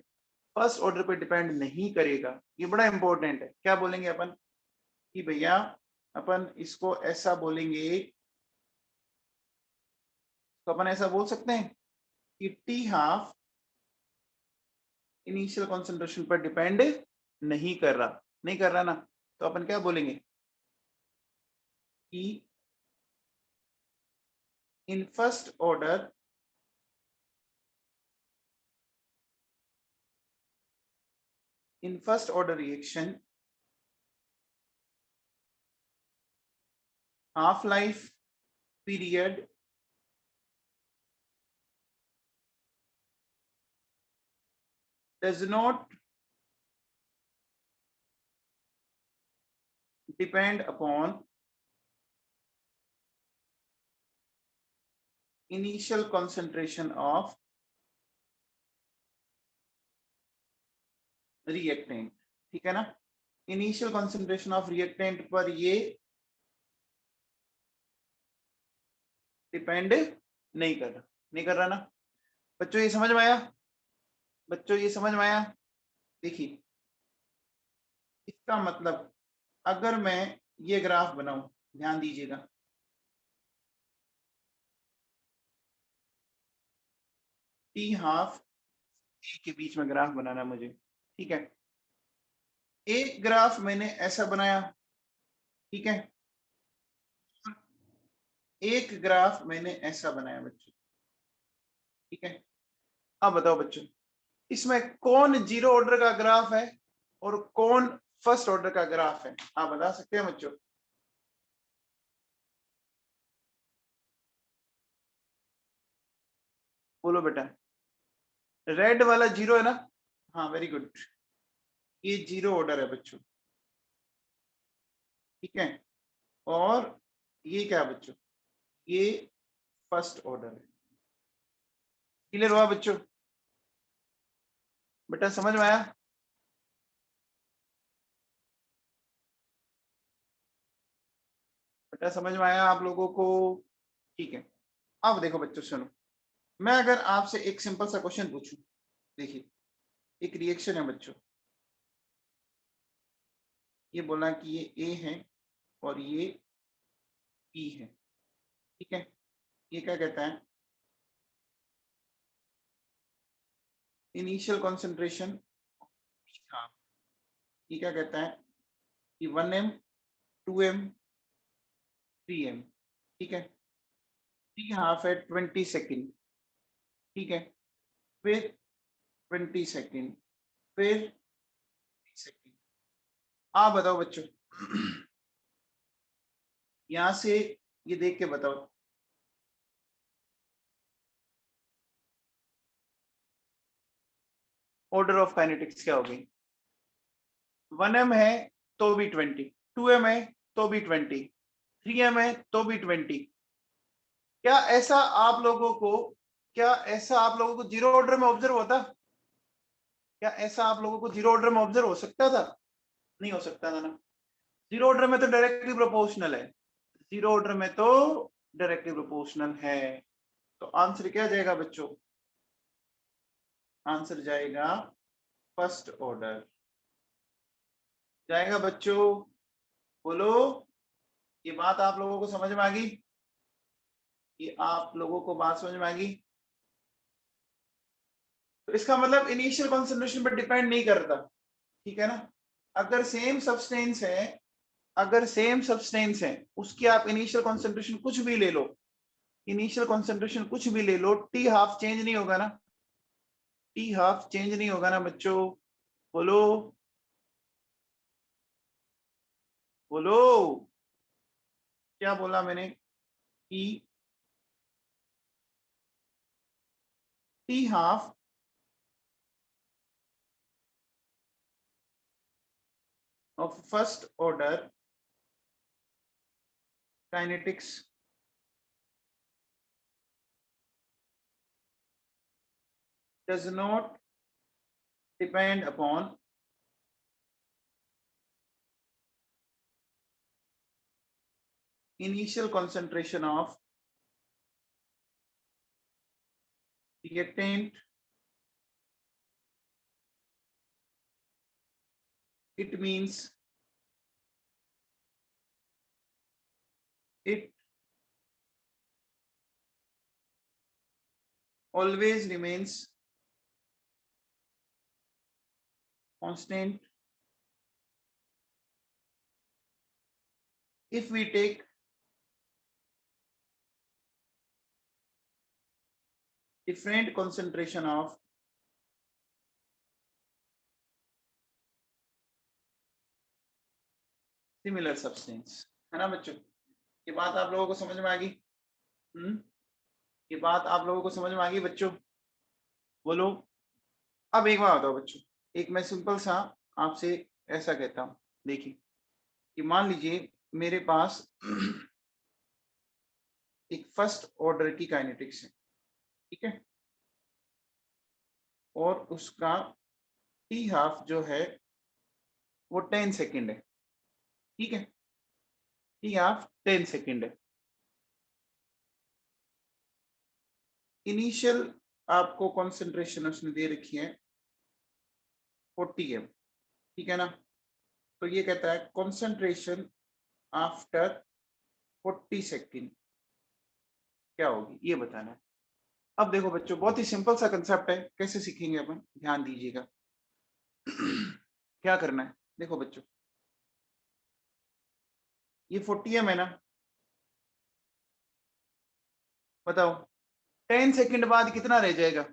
फर्स्ट ऑर्डर पे डिपेंड नहीं करेगा। ये बड़ा इंपॉर्टेंट है। क्या बोलेंगे अपन कि भैया अपन इसको ऐसा बोलेंगे, तो अपन ऐसा बोल सकते हैं कि टी हाफ इनिशियल कॉन्सेंट्रेशन पर डिपेंड नहीं कर रहा, नहीं कर रहा ना। तो अपन क्या बोलेंगे कि in first order reaction half life period does not depend upon initial concentration of reactant, ठीक है ना। इनिशियल कॉन्सेंट्रेशन ऑफ रिएक्टेंट पर ये डिपेंड नहीं कर रहा, नहीं कर रहा ना। बच्चों ये समझ में आया, बच्चों ये समझ में आया। देखिए इसका मतलब अगर मैं ये ग्राफ बनाऊं, ध्यान दीजिएगा, टी हाफ ए के बीच में ग्राफ बनाना मुझे, ठीक है। एक ग्राफ मैंने ऐसा बनाया, ठीक है, एक ग्राफ मैंने ऐसा बनाया बच्चों, ठीक है। अब बताओ बच्चों इसमें कौन जीरो ऑर्डर का ग्राफ है और कौन फर्स्ट ऑर्डर का ग्राफ है, आप बता सकते हैं बच्चों। बोलो बेटा, रेड वाला जीरो है ना, हाँ वेरी गुड, ये जीरो ऑर्डर है बच्चों, ठीक है। और ये क्या है बच्चों, ये फर्स्ट ऑर्डर है। क्लियर हुआ बच्चों, बेटा समझ में आया, बेटा समझ में आया आप लोगों को, ठीक है। अब देखो बच्चों सुनो, मैं अगर आपसे एक सिंपल सा क्वेश्चन पूछूं, देखिए एक रिएक्शन है बच्चों, ये बोला कि ये ए है और ये बी है, ठीक है। ये क्या कहता है इनिशियल कॉन्सेंट्रेशन, हाँ, ये क्या कहता है कि 1m 2m 3m, ठीक है। टी हाफ है 20 सेकेंड, ठीक है, फिर 20 सेकेंड, फिर 30 सेकेंड, आप बताओ बच्चों, यहां से ये देख के बताओ, ऑर्डर ऑफ काइनेटिक्स क्या होगी? 1m है तो भी 20, 2m है तो भी 20, 3m है तो भी 20। क्या ऐसा आप लोगों को क्या ऐसा आप लोगों को जीरो ऑर्डर में ऑब्जर्व होता? क्या ऐसा आप लोगों को जीरो ऑर्डर में ऑब्जर्व हो सकता था? नहीं हो सकता था ना। जीरो ऑर्डर में तो डायरेक्टली प्रोपोर्शनल है, जीरो ऑर्डर में तो डायरेक्टली प्रोपोर्शनल है। तो आंसर क्या जाएगा बच्चों? आंसर जाएगा फर्स्ट ऑर्डर जाएगा बच्चों। बोलो, ये बात आप लोगों को समझ में आ गई? ये आप लोगों को बात समझ में आ गई? तो इसका मतलब इनिशियल कॉन्सेंट्रेशन पर डिपेंड नहीं करता, ठीक है ना। अगर सेम सब्सटेंस है, अगर सेम सब्सटेंस है, उसकी आप इनिशियल कॉन्सेंट्रेशन कुछ भी ले लो, इनिशियल कॉन्सेंट्रेशन कुछ भी ले लो, टी हाफ चेंज नहीं होगा ना, टी हाफ चेंज नहीं होगा ना बच्चों। बोलो बोलो, क्या बोला मैंने? कि T half of first order kinetics does not depend upon initial concentration of reactant. It means it always remains constant if we take different concentration of similar substance, है ना बच्चों? ये बात आप लोगों को समझ में आ गई? ये बात आप लोगों को समझ में आ गई बच्चों? बोलो। अब एक बात बताओ बच्चों, एक मैं सिंपल सा आपसे ऐसा कहता हूं, देखिए कि मान लीजिए मेरे पास एक फर्स्ट ऑर्डर की काइनेटिक्स है, ठीक है, और उसका टी हाफ जो है वो 10 सेकेंड है, ठीक है, टी हाफ 10 सेकेंड है। इनिशियल आपको कॉन्सेंट्रेशन उसने दे रखी है 40 m, ठीक है ना। तो ये कहता है कॉन्सेंट्रेशन आफ्टर 40 सेकेंड क्या होगी, ये बताना है। अब देखो बच्चों, बहुत ही सिंपल सा कंसेप्ट है, कैसे सीखेंगे अपन, ध्यान दीजिएगा। क्या करना है, देखो बच्चों, ये 40 m है ना, बताओ 10 सेकंड बाद कितना रह जाएगा?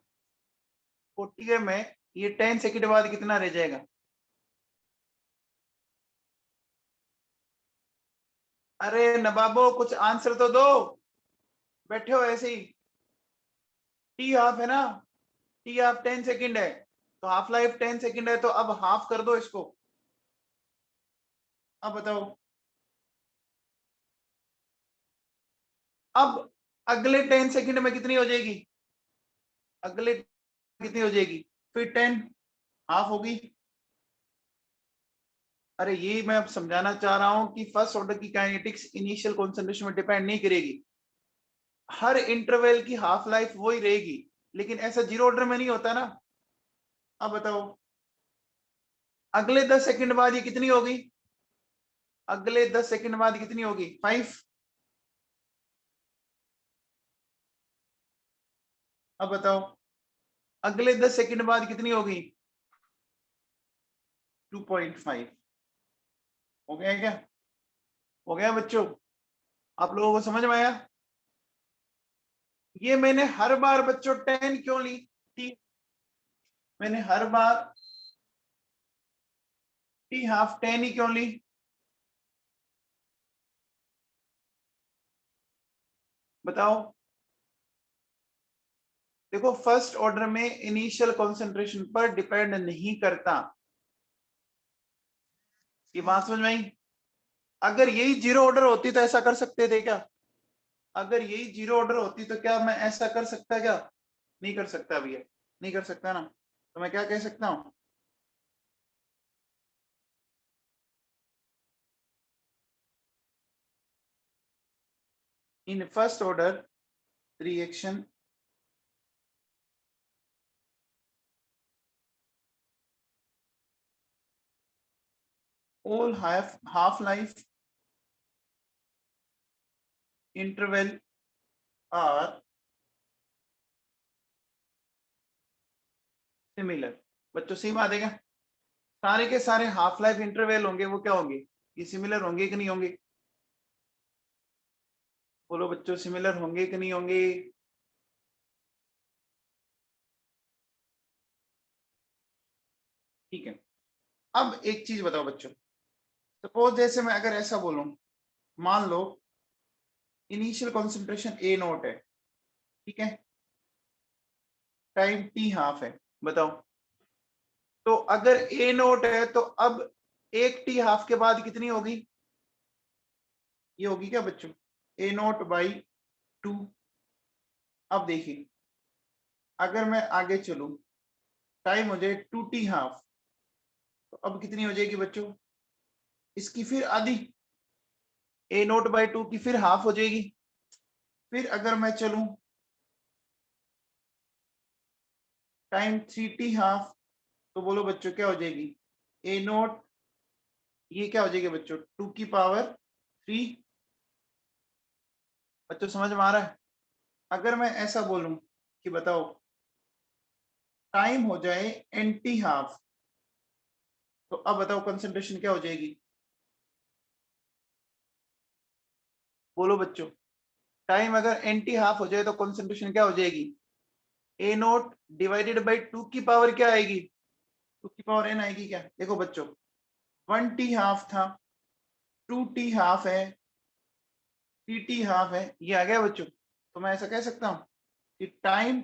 40 m है, ये 10 सेकंड बाद कितना रह जाएगा? अरे नवाबो, कुछ आंसर तो दो, बैठे हो ऐसे ही। टी हाफ है ना, टी हाफ 10 सेकंड है, तो हाफ लाइफ 10 सेकंड है, तो अब हाफ कर दो इसको। अब बताओ, अब अगले 10 सेकंड में कितनी हो जाएगी? अगले कितनी हो जाएगी? फिर 10 हाफ होगी। अरे ये मैं अब समझाना चाह रहा हूं कि फर्स्ट ऑर्डर की काइनेटिक्स इनिशियल कॉन्सेंट्रेशन में डिपेंड नहीं करेगी, हर इंटरवल की हाफ लाइफ वही रहेगी, लेकिन ऐसा जीरो ऑर्डर में नहीं होता ना। अब बताओ, अगले 10 सेकंड बाद ये कितनी होगी? अगले 10 सेकंड बाद कितनी होगी? 5। अब बताओ, अगले 10 सेकंड बाद कितनी होगी? 2.5। हो गया क्या? हो गया बच्चों? आप लोगों को समझ में आया? ये मैंने हर बार बच्चों 10 क्यों ली थी? मैंने हर बार टी हाफ 10 ही क्यों ली? बताओ। देखो फर्स्ट ऑर्डर में इनिशियल कॉन्सेंट्रेशन पर डिपेंड नहीं करता। ये बात समझ में आई? अगर यही जीरो ऑर्डर होती तो ऐसा कर सकते थे क्या? अगर यही जीरो ऑर्डर होती तो क्या मैं ऐसा कर सकता क्या? नहीं कर सकता भैया, नहीं कर सकता ना। तो मैं क्या कह सकता हूं? In first order reaction all half life interval are similar। बच्चों सही बात है क्या? सारे के सारे हाफ लाइफ इंटरवल होंगे, वो क्या होंगे? ये सिमिलर होंगे कि नहीं होंगे? बोलो बच्चों, सिमिलर होंगे कि नहीं होंगे? ठीक है। अब एक चीज बताओ बच्चों, सपोज जैसे मैं अगर ऐसा बोलूं, मान लो इनिशियल कॉन्सेंट्रेशन ए नोट है, ठीक है, टाइम टी हाफ है, बताओ। तो अगर ए नोट है तो अब एक टी हाफ के बाद कितनी होगी? ये होगी क्या बच्चों? ए नोट बाई 2। अब देखिए, अगर मैं आगे चलूं, टाइम हो जाए 2t हाफ, तो अब कितनी हो जाएगी बच्चों? इसकी फिर आधी, ए नोट बाई 2 की फिर हाफ हो जाएगी। फिर अगर मैं चलूं टाइम 3t हाफ, तो बोलो बच्चों क्या हो जाएगी? ए नोट, ये क्या हो जाएगी बच्चों? 2 की पावर 3। बच्चों समझ में आ रहा है? अगर मैं ऐसा बोलूं कि बताओ टाइम हो जाए n t हाफ, तो अब बताओ कंसंट्रेशन क्या हो जाएगी? बोलो बच्चों, टाइम अगर n t हाफ हो जाए तो कंसंट्रेशन क्या हो जाएगी? ए नोट डिवाइडेड बाई 2 की पावर क्या आएगी? 2 की पावर n आएगी क्या? देखो बच्चों, 1t हाफ था, 2t हाफ है, 3t हाफ है, ये आ गया बच्चों। तो मैं ऐसा कह सकता हूं कि टाइम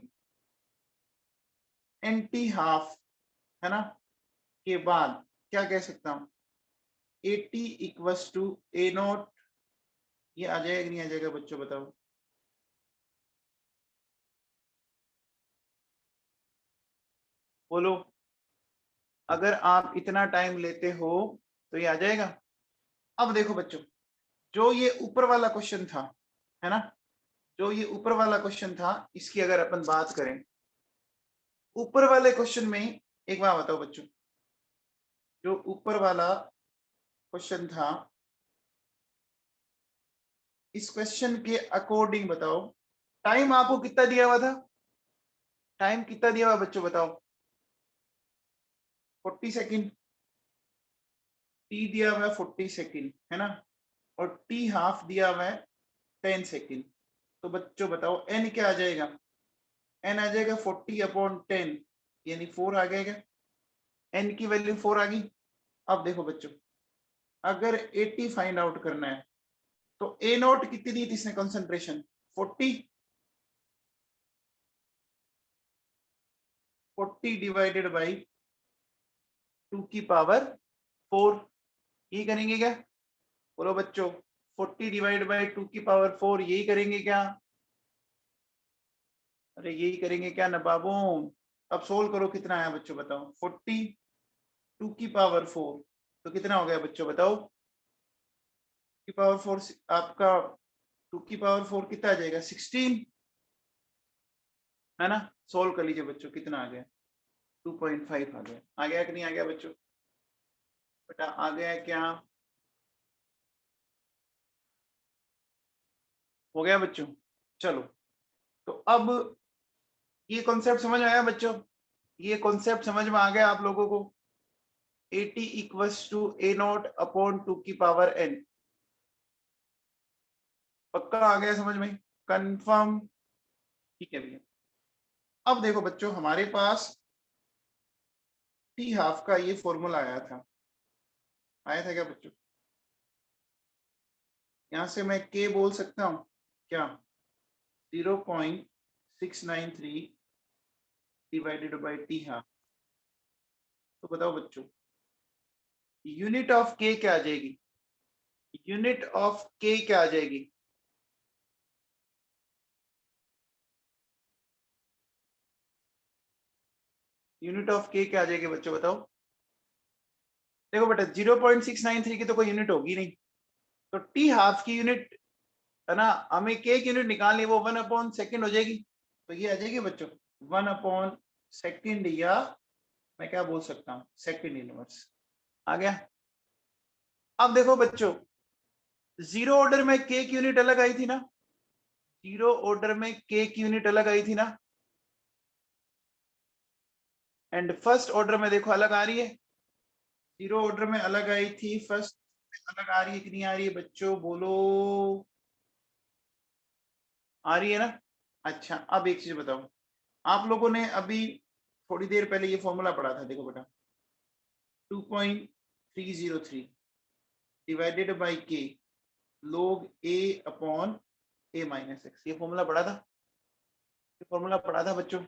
n t हाफ, है ना, के बाद क्या कह सकता हूं? A T equals to A naught. ये आ जाएगा कि नहीं आ जाएगा बच्चों, बताओ। बोलो, अगर आप इतना टाइम लेते हो तो ये आ जाएगा। अब देखो बच्चों, जो ये ऊपर वाला क्वेश्चन था, है ना, जो ये ऊपर वाला क्वेश्चन था, इसकी अगर अपन बात करें, ऊपर वाले क्वेश्चन में एक बात बताओ बच्चों, जो ऊपर वाला क्वेश्चन था, इस क्वेश्चन के अकॉर्डिंग बताओ, टाइम आपको कितना दिया हुआ था? टाइम कितना दिया हुआ बच्चों, बताओ। 40 सेकेंड, टी दिया हुआ है 40 सेकेंड, है ना, और टी हाफ दिया हुआ है 10 सेकेंड। तो बच्चों बताओ एन क्या आ जाएगा? एन आ जाएगा 40/10, यानी 4 आ जाएगा। एन की वैल्यू 4 आ गई। अब देखो बच्चों, अगर 80 फाइंड आउट करना है, तो ए नोट कितनी दी थी इसने कंसंट्रेशन? 40। 40 डिवाइडेड बाई 2 की पावर 4। यही करेंगे क्या? बोलो बच्चों, 40 डिवाइड बाई 2 की पावर 4, यही करेंगे क्या? अरे यही करेंगे क्या ना बाबू? अब सोल्व करो, कितना आया बच्चों, बताओ। 40 2 की पावर 4, तो कितना हो गया बच्चों, बताओ। की पावर 4 आपका, 2 की पावर 4 कितना आ जाएगा? 16, है ना। सोल्व कर लीजिए बच्चों, कितना आ गया? 2.5 आ गया। आ गया कि नहीं आ गया बच्चों? बेटा आ गया क्या? हो गया बच्चों। चलो, तो अब ये कॉन्सेप्ट समझ में आया बच्चों? ये कॉन्सेप्ट समझ में आ गया आप लोगों को? A T equals to A naught upon 2 की पावर n। पक्का आ गया समझ में? कंफर्म? ठीक है भैया। अब देखो बच्चों, हमारे पास टी हाफ का ये फॉर्मूला आया था, आया था क्या बच्चों? यहां से मैं k बोल सकता हूं क्या? 0.693 डिवाइडेड बाई टी हाफ। तो बताओ बच्चों, यूनिट ऑफ k क्या आ जाएगी? यूनिट ऑफ k क्या आ जाएगी? यूनिट ऑफ k क्या आ जाएगी बच्चों, बताओ। देखो बेटा, 0.693 की तो कोई यूनिट होगी नहीं, तो टी हाफ की यूनिट है ना, हमें k की यूनिट निकालनी है, वो 1/2 हो जाएगी। तो ये आ जाएगी बच्चों 1/2, या मैं क्या बोल सकता हूँ, सेकंड इनवर्स। आ गया। अब देखो बच्चों, जीरो ऑर्डर में k की यूनिट अलग आई थी ना, जीरो ऑर्डर में k की यूनिट अलग आई थी ना, एंड फर्स्ट ऑर्डर में देखो अलग आ रही है। जीरो ऑर्डर में अलग आई थी, फर्स्ट अलग आ रही है कि नहीं आ रही है बच्चों, बोलो। आ रही है ना। अच्छा, अब एक चीज बताओ, आप लोगों ने अभी थोड़ी देर पहले ये फॉर्मूला पढ़ा था, देखो बेटा, 2.303 डिवाइडेड बाई के log a upon a minus x. ये फॉर्मूला पढ़ा था, ये फॉर्मूला पढ़ा था बच्चों।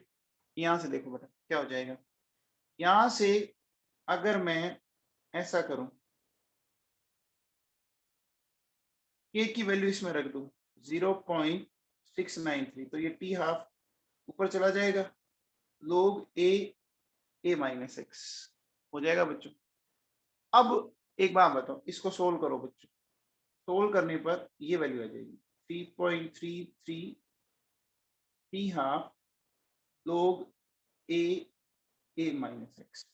यहां से देखो बेटा क्या हो जाएगा, यहां से अगर मैं ऐसा करूं, k की वैल्यू इसमें रख दूं 0.693, तो ये टी हाफ ऊपर चला जाएगा, log a माइनस एक्स हो जाएगा बच्चों। अब एक बात बताओ, इसको सोल्व करो बच्चों, सोल्व करने पर ये वैल्यू आ जाएगी 3.33 T half log a minus x.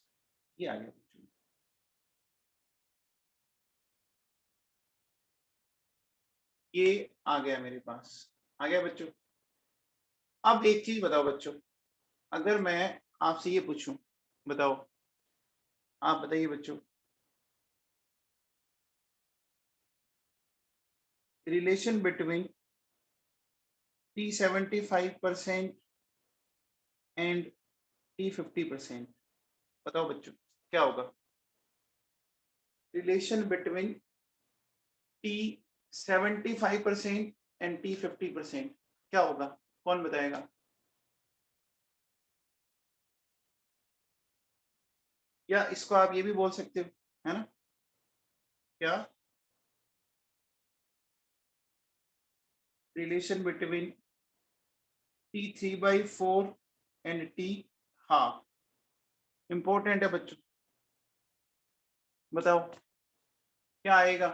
ये आ गया बच्चों, ये आ गया मेरे पास, आ गया बच्चों। अब एक चीज बताओ बच्चों, अगर मैं आपसे ये पूछूं, बताओ, आप बताइए बच्चों, relation between T75% and T50%, बताओ बच्चों क्या होगा? Relation between T75% and T50% क्या होगा? कौन बताएगा? या इसको आप ये भी बोल सकते हो, है ना, क्या relation between T3/4 and T half. Important है बच्चों, बताओ क्या आएगा?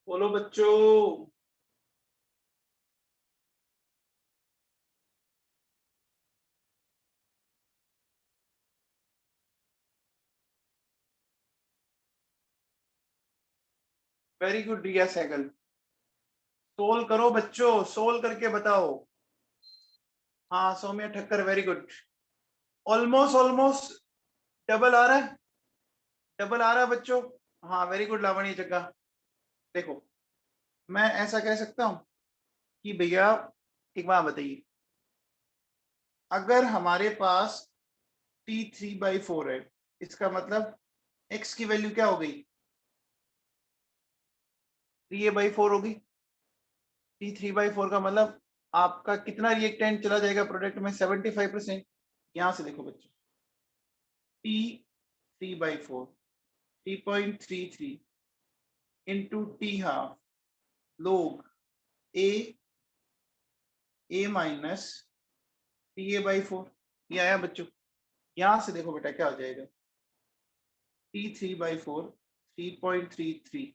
बोलो बच्चों। Very good Riya Saigal, solve करो बच्चों, सोल्व करके बताओ। हाँ Saumya Thakkar, very good. Almost almost double आ रहा है, डबल आ रहा है बच्चों। हाँ वेरी गुड लावणी जग्गा। देखो, मैं ऐसा कह सकता हूँ कि भैया एक बात बताइए, अगर हमारे पास T3/4 है, इसका मतलब x की वैल्यू क्या हो गई? 3a/4 होगी। T3/4 का मतलब आपका कितना रिएक्टेंट चला जाएगा प्रोडक्ट में? 75%। यहां से देखो बच्चों, T3/4 3.33 into T half log a minus T a/4, ये आया बच्चों। यहां से देखो बेटा क्या हो जाएगा, T3/4 3.33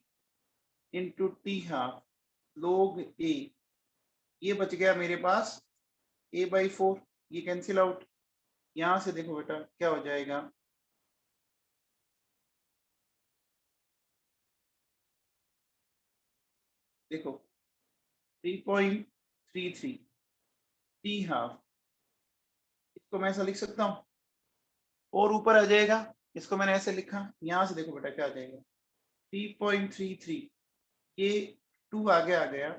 into T half log a, ये बच गया मेरे पास a/4, ये कैंसिल आउट। यहां से देखो बेटा क्या हो जाएगा, देखो 3.33 टी हाफ, इसको मैं ऐसा लिख सकता हूं, और ऊपर आ जाएगा इसको मैंने ऐसे लिखा, यहां से देखो बेटा क्या आ जाएगा 3.33, ये 2 आगे आ गया,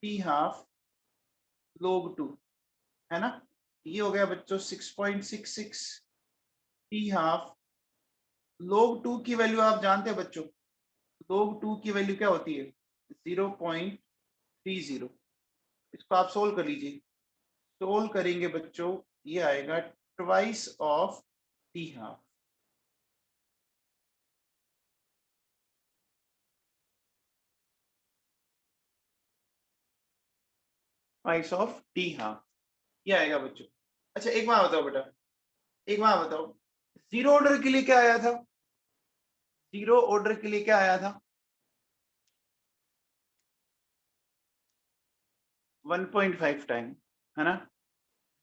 टी हाफ log 2, है ना। ये हो गया बच्चों 6.66 टी हाफ log 2 की वैल्यू आप जानते हैं बच्चों, log 2 की वैल्यू क्या होती है 0.30। इसको आप सोल्व कर लीजिए, सोल्व करेंगे बच्चों, ये आएगा twice of T half. Twice of T half ये आएगा बच्चों। अच्छा एक बात बताओ बेटा, एक बात बताओ, जीरो ऑर्डर के लिए क्या आया था, जीरो ऑर्डर के लिए क्या आया था 1.5 टाइम, है ना।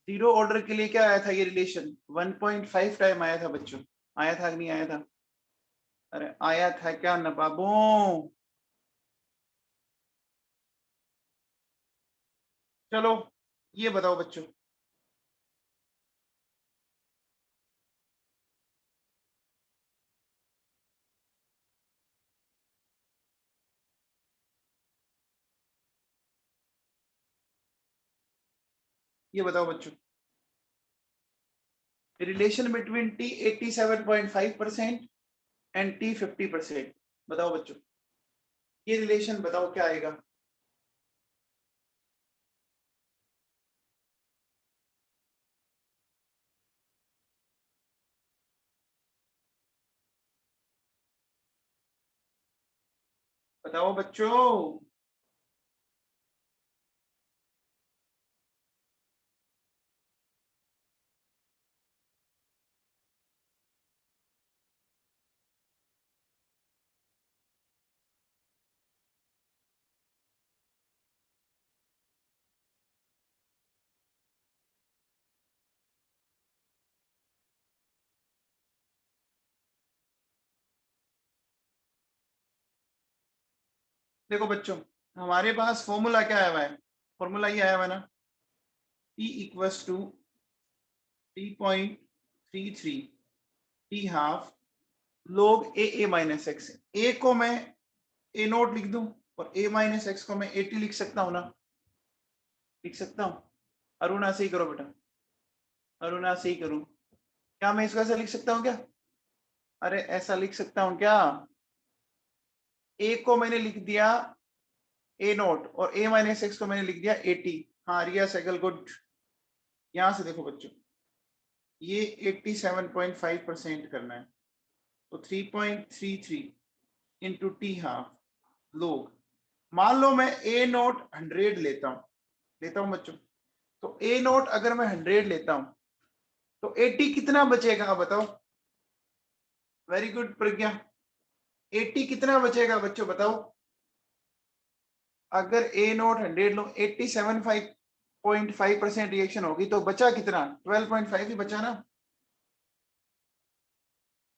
जीरो ऑर्डर के लिए क्या आया था, ये रिलेशन 1.5 टाइम आया था बच्चों, आया था कि नहीं आया था, अरे आया था क्या नवाबों। चलो ये बताओ बच्चों, ये बताओ बच्चों, relation between T 87.5% and T 50%, बताओ बच्चों, ये रिलेशन बताओ क्या आएगा। बताओ बच्चों, देखो बच्चों, हमारे पास फॉर्मूला क्या आया हुआ है, फॉर्मूला ये आया हुआ है ना, T equals to 3.33 T half log A minus X. A को मैं ए नोट लिख दूं और ए माइनस एक्स को मैं ए टी लिख सकता हूं ना, लिख सकता हूं। अरुणा से ही करो बेटा, अरुणा से ही करूं, क्या मैं इसको ऐसा लिख सकता हूं क्या, अरे ऐसा लिख सकता हूं क्या, ए को मैंने लिख दिया ए नोट और ए माइनस एक्स को मैंने लिख दिया ए टी। हाँ रिया साइकिल गुड। यहां से देखो बच्चों, ये 87.5% करना है, तो 3.33 इंटू टी हाफ लोग, मान लो मैं ए नोट 100 लेता हूं बच्चों, तो ए नोट अगर मैं 100 लेता हूं तो 80 कितना बचेगा आप बताओ, वेरी गुड प्रज्ञा, 80 कितना बचेगा बच्चों बताओ, अगर ए नोट 100 लो 87.5% रिएक्शन होगी तो बचा कितना 12.5 ही बचा ना,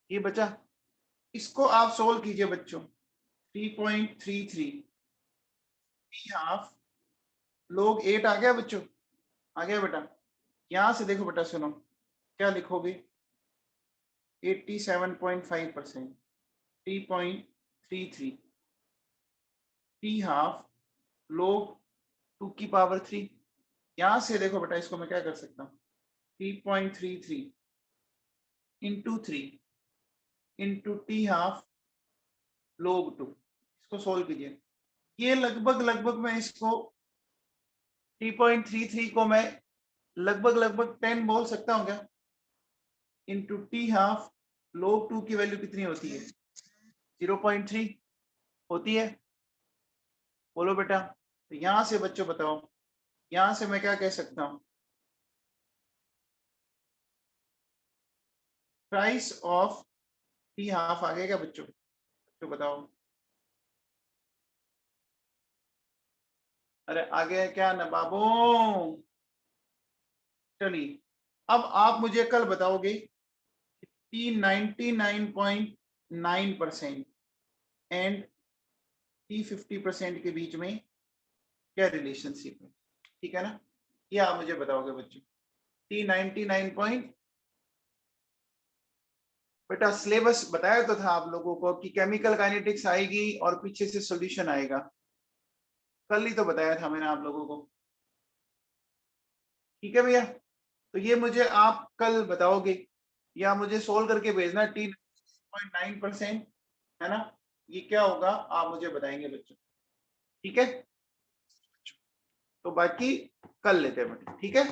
ये बचा। इसको आप सोल्व कीजिए बच्चों, 3.33 हाफ लोग 8 आ गया बच्चों, आ गया बेटा। यहां से देखो बेटा सुनो, क्या लिखोगे 87.5% 3.33 टी हाफ लोग 2 की पावर 3। यहां से देखो बेटा, इसको मैं क्या कर सकता हूँ 3.33 इंटू 3 इंटू टी हाफ लोग 2, इसको सोल्व कीजिए। ये लगभग लगभग मैं इसको 3.33 को मैं लगभग लगभग 10 बोल सकता हूँ क्या, इंटू टी हाफ लोग 2 की वैल्यू कितनी होती है 0.3 होती है, बोलो बेटा। तो यहां से बच्चों बताओ, यहां से मैं क्या कह सकता हूं, प्राइस ऑफ टी हाफ आ गया क्या बच्चों, बच्चों बताओ, अरे आ गया क्या नवाबों। चलिए अब आप मुझे कल बताओगे कि 99.9% एंड टी 50% के बीच में क्या रिलेशनशिप है, ठीक है ना, ये आप मुझे बताओगे बच्चों, टी 99. बेटा सिलेबस बताया तो था आप लोगों को कि केमिकल काइनेटिक्स आएगी और पीछे से सॉल्यूशन आएगा, कल ही तो बताया था मैंने आप लोगों को। ठीक है भैया, तो ये मुझे आप कल बताओगे या मुझे सोल्व करके भेजना। T9%, है ना, ये क्या होगा आप मुझे बताएंगे बच्चों। ठीक है, तो बाकी कल लेते हैं बेटा, ठीक है।